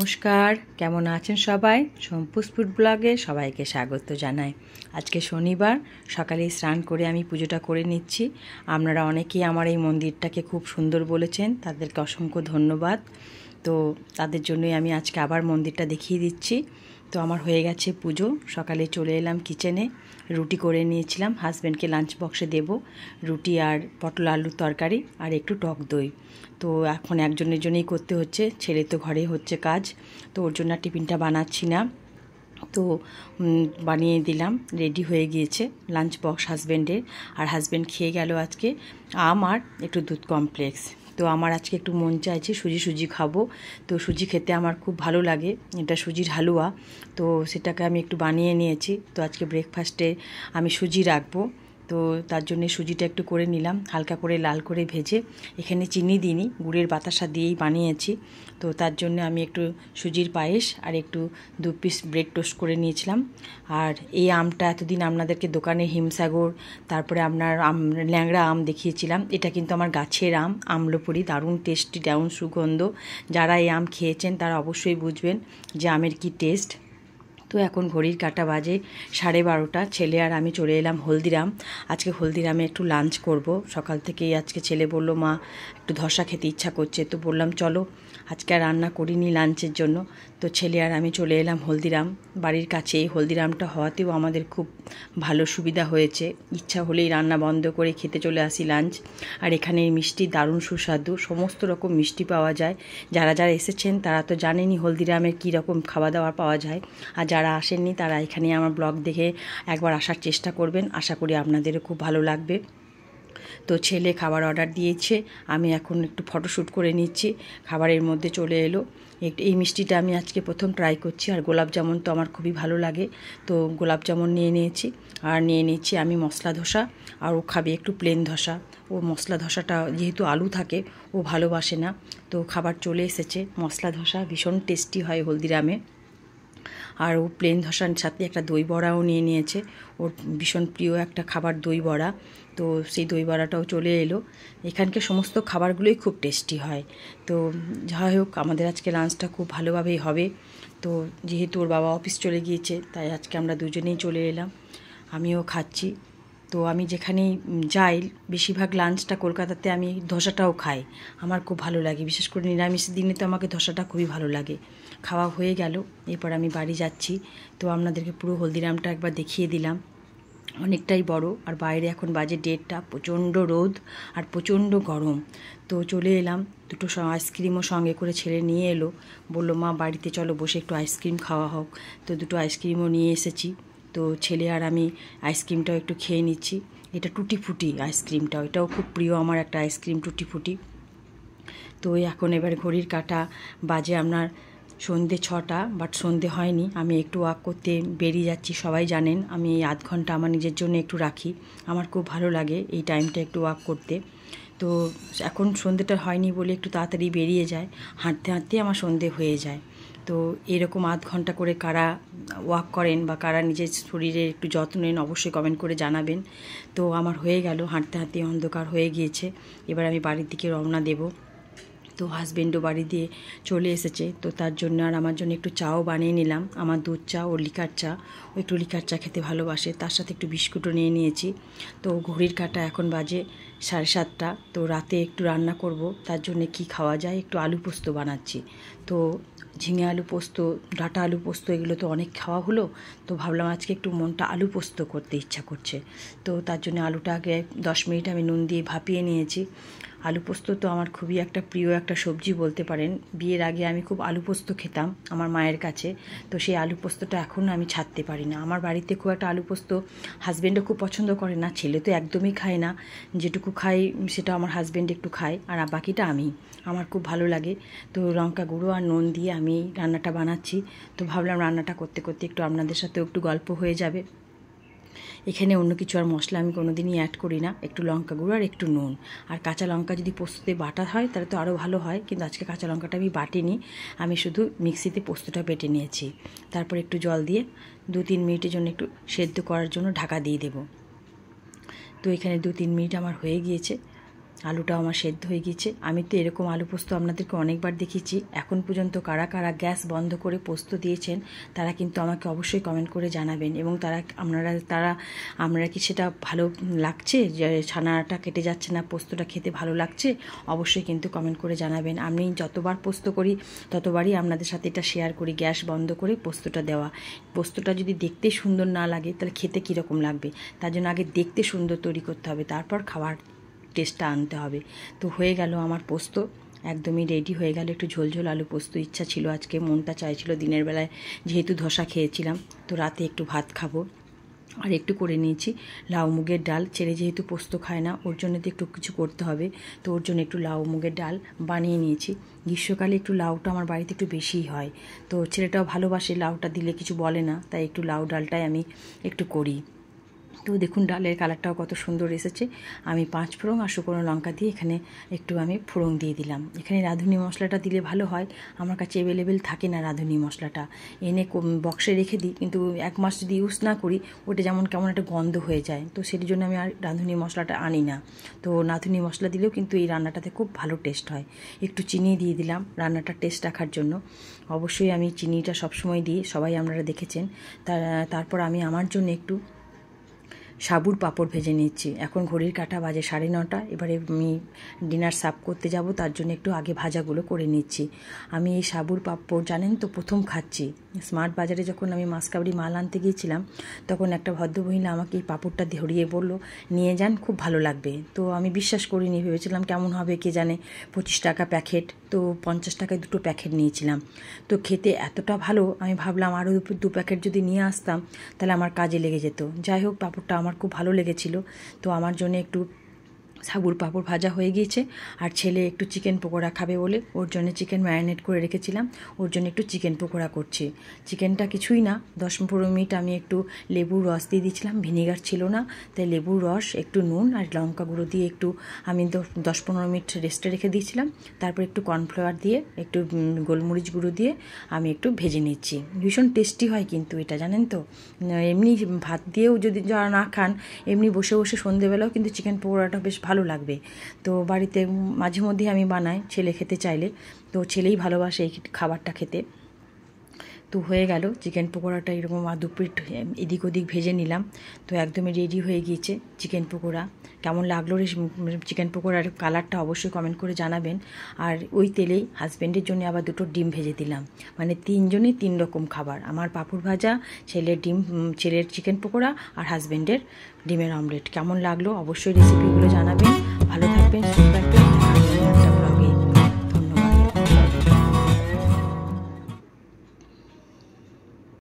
নমস্কার, কেমন আছেন সবাই? শম্পুস ফুড ব্লগে সবাইকে স্বাগত জানাই। আজকে শনিবার, সকালে স্নান করে আমি পুজোটা করে নিচ্ছি। আপনারা অনেকেই আমার এই মন্দিরটাকে খুব সুন্দর বলেছেন, তাদেরকে অসংখ্য ধন্যবাদ। তো তাদের জন্যই আমি আজকে আবার মন্দিরটা দেখিয়ে দিচ্ছি। তো আমার হয়ে গেছে পুজো। সকালে চলে এলাম কিচেনে, রুটি করে নিয়েছিলাম, হাজব্যান্ডকে লাঞ্চ বক্সে দেব। রুটি আর পটল আলুর তরকারি আর একটু টক দই। তো এখন একজনের জন্যই করতে হচ্ছে, ছেলে তো ঘরে হচ্ছে কাজ, তো ওর জন্য টিফিনটা বানাচ্ছি না। তো বানিয়ে দিলাম, রেডি হয়ে গিয়েছে লাঞ্চ বক্স হাজব্যান্ডের। আর হাজব্যান্ড খেয়ে গেল আজকে আম আর একটু দুধ কমপ্লেক্স। তো আমার আজকে একটু মন চাইছে সুজি খাবো। তো সুজি খেতে আমার খুব ভালো লাগে, এটা সুজির হালুয়া। তো সেটাকে আমি একটু বানিয়ে নিয়েছি। তো আজকে ব্রেকফাস্টে আমি সুজি রাখবো, তো তার জন্য সুজিটা একটু করে নিলাম, হালকা করে লাল করে ভেজে। এখানে চিনি দিইনি, গুড়ের বাতাসা দিয়েই বানিয়েছি। তো তার জন্য আমি একটু সুজির পায়েস আর একটু 2 পিস ব্রেড টোস্ট করে নিয়েছিলাম। আর এই আমটা এতদিন আপনাদেরকে দোকানে হিমসাগর, তারপরে আপনার ল্যাংড়া আম দেখিয়েছিলাম। এটা কিন্তু আমার গাছের আম, আমলপুরি, দারুণ টেস্টি, দারুণ সুগন্ধ। যারা এই আম খেয়েছেন তারা অবশ্যই বুঝবেন যে আমের কী টেস্ট। তো এখন ঘড়ির কাঁটা বাজে 12:30। ছেলে আর আমি চলে এলাম হলদিরাম। আজকে হলদিরামে একটু লাঞ্চ করব। সকাল থেকেই আজকে ছেলে বলল, মা একটু ধোসা খেতে ইচ্ছা করছে। তো বললাম চলো, আজকে আর রান্না করিনি লাঞ্চের জন্য। তো ছেলে আর আমি চলে এলাম হলদিরাম। বাড়ির কাছে এই হলদিরামটা হওয়াতেও আমাদের খুব ভালো সুবিধা হয়েছে, ইচ্ছা হলেই রান্না বন্ধ করে খেতে চলে আসি লাঞ্চ। আর এখানে মিষ্টি দারুণ সুস্বাদু, সমস্ত রকম মিষ্টি পাওয়া যায়। যারা যারা এসেছেন তারা তো জানেনই হলদিরামের কী রকম খাওয়া দাওয়া পাওয়া যায়। আর যারা আসেননি তারা এখানে আমার ব্লগ দেখে একবার আসার চেষ্টা করবেন, আশা করি আপনাদেরও খুব ভালো লাগবে। তো ছেলে খাবার অর্ডার দিয়েছে, আমি এখন একটু ফটোশ্যুট করে নিচ্ছি। খাবারের মধ্যে চলে এলো এই মিষ্টিটা, আমি আজকে প্রথম ট্রাই করছি। আর গোলাপ জামুন তো আমার খুবই ভালো লাগে, তো গোলাপ জামুন নিয়ে নিয়েছি। আর নিয়ে নিচ্ছি আমি মশলা ধোসা, আর ও খাবে একটু প্লেন ধোসা। ও মশলা ধোসাটা যেহেতু আলু থাকে ও ভালোবাসে না। তো খাবার চলে এসেছে, মশলা ধোসা ভীষণ টেস্টি হয় হলদিরামে। আর ও প্লেন ধোসার সাথে একটা দই বড়াও নিয়ে নিয়েছে, ওর ভীষণ প্রিয় একটা খাবার দই বড়া। তো সেই দই বড়াটাও চলে এলো। এখানকার সমস্ত খাবারগুলোই খুব টেস্টি হয়। তো যাই হোক, আমাদের আজকে লাঞ্চটা খুব ভালোভাবেই হবে। তো যেহেতু ওর বাবা অফিস চলে গিয়েছে, তাই আজকে আমরা দুজনেই চলে এলাম, আমিও খাচ্ছি। তো আমি যেখানেই যাই বেশিরভাগ লাঞ্চটা কলকাতাতে আমি ধোসাটাও খাই, আমার খুব ভালো লাগে। বিশেষ করে নিরামিষ দিনে তো আমাকে ধোসাটা খুবই ভালো লাগে। খাওয়া হয়ে গেল, এরপর আমি বাড়ি যাচ্ছি। তো আপনাদেরকে পুরো হলদিরামটা একবার দেখিয়ে দিলাম, অনেকটাই বড়। আর বাইরে এখন বাজে 1:30, প্রচণ্ড রোদ আর প্রচণ্ড গরম। তো চলে এলাম, দুটো আইসক্রিমও সঙ্গে করে ছেলে নিয়ে এলো, বললো মা বাড়িতে চলো বসে একটু আইসক্রিম খাওয়া হোক। তো দুটো আইসক্রিমও নিয়ে এসেছি। তো ছেলে আর আমি আইসক্রিমটাও একটু খেয়ে নিচ্ছি। এটা টুটি ফুটি আইসক্রিমটাও, এটাও খুব প্রিয় আমার একটা আইসক্রিম, টুটি ফুটি। তো এখন এবার ঘড়ির কাঁটা বাজে আপনার সন্ধে 6টা, বাট সন্ধে হয়নি। আমি একটু ওয়াক করতে বেরিয়ে যাচ্ছি। সবাই জানেন আমি এই আধ ঘন্টা আমার নিজের জন্য একটু রাখি, আমার খুব ভালো লাগে এই টাইমটা একটু ওয়াক করতে। তো এখন সন্ধেটা হয়নি বলে একটু তাড়াতাড়ি বেরিয়ে যায়, হাঁটতে হাঁটতে আমার সন্ধে হয়ে যায়। তো এরকম আধ ঘন্টা করে কারা ওয়াক করেন বা কারা নিজের শরীরের একটু যত্ন নেন অবশ্যই কমেন্ট করে জানাবেন। তো আমার হয়ে গেল, হাঁটতে হাঁটতে অন্ধকার হয়ে গিয়েছে, এবার আমি বাড়ির দিকে রওনা দেব। তো হাজব্যান্ডও বাড়ি দিয়ে চলে এসেছে, তো তার জন্য আর আমার জন্য একটু চাও বানিয়ে নিলাম, আমার দুধ চা ও লিকার চা। ও একটু লিকার চা খেতে ভালোবাসে, তার সাথে একটু বিস্কুটও নিয়ে নিয়েছি। তো ঘড়ির কাঁটা এখন বাজে 7:30। তো রাতে একটু রান্না করব, তার জন্য কি খাওয়া যায়, একটু আলু পোস্ত বানাচ্ছি। তো ঝিঙে আলু পোস্ত, ডাঁটা আলু পোস্ত, এগুলো তো অনেক খাওয়া হলো। তো ভাবলাম আজকে একটু মনটা আলু পোস্ত করতে ইচ্ছা করছে। তো তার জন্য আলুটা আগে 10 মিনিট আমি নুন দিয়ে ভাপিয়ে নিয়েছি। আলু পোস্ত তো আমার খুবই একটা প্রিয় একটা সবজি বলতে পারেন। বিয়ের আগে আমি খুব আলু পোস্ত খেতাম আমার মায়ের কাছে। তো সেই আলু পোস্তটা এখনও আমি ছাড়তে পারি না। আমার বাড়িতে খুব একটা আলু পোস্ত হাজব্যান্ডও খুব পছন্দ করে না, ছেলে তো একদমই খায় না। যেটুকু খাই সেটা আমার হাজব্যান্ড একটু খায়, আর বাকিটা আমি, আমার খুব ভালো লাগে। তো লঙ্কা গুঁড়ো আর নুন দিয়ে আমি রান্নাটা বানাচ্ছি। তো ভাবলাম রান্নাটা করতে করতে একটু আপনাদের সাথেও একটু গল্প হয়ে যাবে। এখানে অন্য কিছু আর মশলা আমি কোনো দিনই অ্যাড করি না, একটু লঙ্কা গুঁড়ো আর একটু নুন। আর কাঁচা লঙ্কা যদি পোস্ততে বাটা হয় তাহলে তো আরও ভালো হয়, কিন্তু আজকে কাঁচা লঙ্কাটা আমি বাটিনি, আমি শুধু মিক্সিতে পোস্তটা বেটে নিয়েছি। তারপর একটু জল দিয়ে 2-3 মিনিটের জন্য একটু সেদ্ধ করার জন্য ঢাকা দিয়ে দেব। তো এখানে 2-3 মিনিট আমার হয়ে গিয়েছে। আলুটাও আমার সেদ্ধ হয়ে গিয়েছে। আমি তো এরকম আলু পোস্ত আপনাদেরকে অনেকবার দেখিয়েছি। এখন পর্যন্ত কারা কারা গ্যাস বন্ধ করে পোস্ত দিয়েছেন তারা কিন্তু আমাকে অবশ্যই কমেন্ট করে জানাবেন, এবং আপনারা কি সেটা ভালো লাগছে, যে ছানাটা কেটে যাচ্ছে না, পোস্তটা খেতে ভালো লাগছে, অবশ্যই কিন্তু কমেন্ট করে জানাবেন। আমি যতবার পোস্ত করি ততবারই আপনাদের সাথে এটা শেয়ার করি, গ্যাস বন্ধ করে পোস্তটা দেওয়া। পোস্তটা যদি দেখতে সুন্দর না লাগে তাহলে খেতে কীরকম লাগবে, তার জন্য আগে দেখতে সুন্দর তৈরি করতে হবে, তারপর খাবার টেস্টটা আনতে হবে। তো হয়ে গেল আমার পোস্ত, একদমই রেডি হয়ে গেল। একটু ঝোলঝোল আলু পোস্ত ইচ্ছা ছিল আজকে, মনটা চাইছিল। দিনের বেলায় যেহেতু ধোসা খেয়েছিলাম, তো রাতে একটু ভাত খাবো, আর একটু করে নিয়েছি লাউ মুগের ডাল। ছেলে যেহেতু পোস্ত খায় না, ওর জন্য তো একটু কিছু করতে হবে, তো ওর জন্য একটু লাউ মুগের ডাল বানিয়ে নিয়েছি। গ্রীষ্মকালে একটু লাউটা আমার বাড়িতে একটু বেশিই হয়, তো ছেলেটাও ভালোবাসে, লাউটা দিলে কিছু বলে না, তাই একটু লাউ ডালটাই আমি একটু করি। তো দেখুন ডালের কালারটাও কত সুন্দর এসেছে। আমি 5 ফোড়ন আর শুকনো লঙ্কা দিয়ে এখানে একটু আমি ফোড়ন দিয়ে দিলাম। এখানে রাঁধুনি মশলাটা দিলে ভালো হয়, আমার কাছে অ্যাভেলেবেল থাকে না রাঁধুনি মশলাটা, এনে বক্সে রেখে দিই, কিন্তু 1 মাস যদি ইউজ না করি ওটা যেমন কেমন একটা গন্ধ হয়ে যায়, তো সেই জন্য আমি আর রাঁধুনি মশলাটা আনি না। তো রাঁধুনি মশলা দিলেও কিন্তু এই রান্নাটাতে খুব ভালো টেস্ট হয়। একটু চিনি দিয়ে দিলাম রান্নাটা টেস্ট রাখার জন্য, অবশ্যই আমি চিনিটা সবসময় দিই, সবাই আপনারা দেখেছেন। তারপর আমি আমার জন্য একটু সাবুর পাঁপড় ভেজে নিচ্ছি। এখন ঘড়ির কাঁটা বাজে 9:30। এবারে আমি ডিনার সার্ভ করতে যাব, তার জন্য একটু আগে ভাজাগুলো করে নিচ্ছি। আমি এই সাবুর পাঁপড় জানেন তো প্রথম খাচ্ছি। স্মার্ট বাজারে যখন আমি মাসকাবাড়ি মাল আনতে গিয়েছিলাম, তখন একটা ভদ্রমহিলা আমাকে এই পাঁপড়টা ধরিয়ে বলল, নিয়ে যান, খুব ভালো লাগবে। তো আমি বিশ্বাস করিনি, ভেবেছিলাম কেমন হবে কে জানে, 25 টাকা প্যাকেট, তো 50 টাকায় 2 প্যাকেট নিয়েছিলাম। তো খেতে এতটা ভালো, আমি ভাবলাম আরও 2 প্যাকেট যদি নিয়ে আসতাম তাহলে আমার কাজে লেগে যেত। যাই হোক, পাঁপড়টা আমার খুব ভালো লেগেছিল। তো আমার জন্য একটু সাবুর পাঁপড় ভাজা হয়ে গিয়েছে, আর ছেলে একটু চিকেন পকোড়া খাবে বলে ওর জন্য চিকেন ম্যারিনেট করে রেখেছিলাম, ওর জন্য একটু চিকেন পকোড়া করছি। চিকেনটা কিছুই না, 10-15 মিনিট আমি একটু লেবুর রস দিয়ে দিয়েছিলাম, ভিনেগার ছিল না, তাই লেবুর রস, একটু নুন আর লঙ্কা গুঁড়ো দিয়ে একটু আমি 10-15 মিনিট রেস্টে রেখে দিয়েছিলাম। তারপর একটু কর্নফ্লাওয়ার দিয়ে, একটু গোলমরিচ গুঁড়ো দিয়ে আমি একটু ভেজে নিচ্ছি। ভীষণ টেস্টি হয় কিন্তু এটা, জানেন তো। এমনি ভাত দিয়েও যদি যারা না খান, এমনি বসে বসে সন্ধেবেলাও কিন্তু চিকেন পকোড়াটা বেশ ভালো লাগবে। তো বাড়িতে মাঝে মধ্যে আমি বানাই, ছেলে খেতে চাইলে, তো ছেলেই ভালোবাসে এই খাবারটা খেতে। তো হয়ে গেল চিকেন পকোড়াটা, এরকম 2 প্লেট এদিক ওদিক ভেজে নিলাম। তো একদমই রেডি হয়ে গিয়েছে চিকেন পকোড়া। কেমন লাগলো রে চিকেন পকোড়ার কালারটা অবশ্যই কমেন্ট করে জানাবেন। আর ওই তেলেই হাজব্যান্ডের জন্য আবার 2টো ডিম ভেজে দিলাম, মানে 3 জনই 3 রকম খাবার, আমার পাঁপড় ভাজা, ছেলের চিকেন পকোড়া, আর হাজব্যান্ডের ডিমের অমলেট। কেমন লাগলো অবশ্যই রেসিপিগুলো জানাবেন।